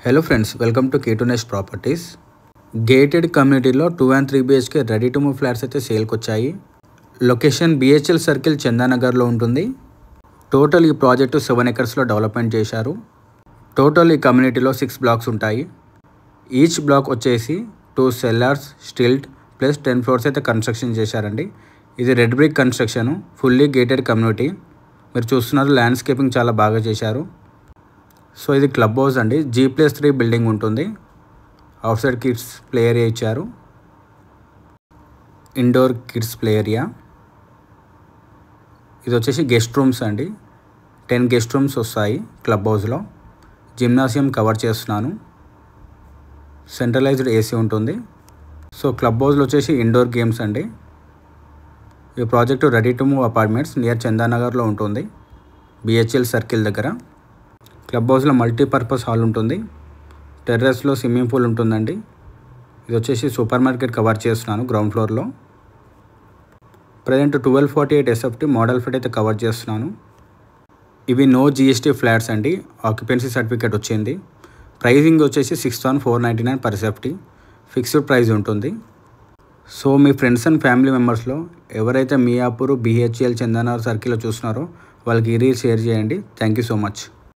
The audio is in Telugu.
Hello friends, welcome to K2 Nest Properties. Gated కమ్యూనిటీలో 2 and 3 BHK ready to move flats అయితే సేల్కి వచ్చాయి. లొకేషన్ BHL సర్కిల్ చందానగర్లో ఉంటుంది. టోటల్ ఈ ప్రాజెక్టు 7 ఎకర్స్లో డెవలప్మెంట్ చేశారు. టోటల్ ఈ కమ్యూనిటీలో 6 బ్లాక్స్ ఉంటాయి. ఈచ్ బ్లాక్ వచ్చేసి 2 సెల్లార్స్, స్టిల్ట్ ప్లస్ 10 ఫ్లోర్స్ అయితే కన్స్ట్రక్షన్ చేశారండి. ఇది red brick construction, fully gated community. మీరు చూస్తున్నారు, ల్యాండ్స్కేపింగ్ చాలా బాగా చేశారు. సో ఇది క్లబ్ హౌస్ అండి. G+3 బిల్డింగ్ ఉంటుంది. Outside kids play area ఇచ్చారు. Indoor kids play area. ఇది వచ్చేసి గెస్ట్ రూమ్స్ అండి. 10 గెస్ట్ రూమ్స్ వస్తాయి క్లబ్ హౌస్లో. జిమ్నాసియం కవర్ చేస్తున్నాను. సెంట్రలైజ్డ్ AC ఉంటుంది. సో క్లబ్ హౌస్లో వచ్చేసి ఇండోర్ గేమ్స్ అండి. ఈ project ready to move apartments near చందానగర్లో ఉంటుంది, BHL సర్కిల్ దగ్గర. క్లబ్ హౌస్లో మల్టీపర్పస్ హాల్ ఉంటుంది. టెర్రస్లో స్విమ్మింగ్ పూల్ ఉంటుందండి. ఇది వచ్చేసి సూపర్ మార్కెట్ కవర్ చేస్తున్నాను గ్రౌండ్ ఫ్లోర్లో. ప్రజెంట్ 1248 SFT మోడల్ ఫిట్ అయితే కవర్ చేస్తున్నాను. ఇవి నో GST ఫ్లాట్స్ అండి. ఆక్యుపెన్సీ సర్టిఫికేట్ వచ్చింది. ప్రైజింగ్ వచ్చేసి 6,499 per SFT. ఫిక్స్డ్ ప్రైస్ ఉంటుంది. సో మీ ఫ్రెండ్స్ అండ్ ఫ్యామిలీ మెంబర్స్లో ఎవరైతే మియాపూర్, BHL, చందానగర్ సర్కిల్లో చూస్తున్నారో వాళ్ళకి ఈ రీల్ షేర్ చేయండి. Thank you so much.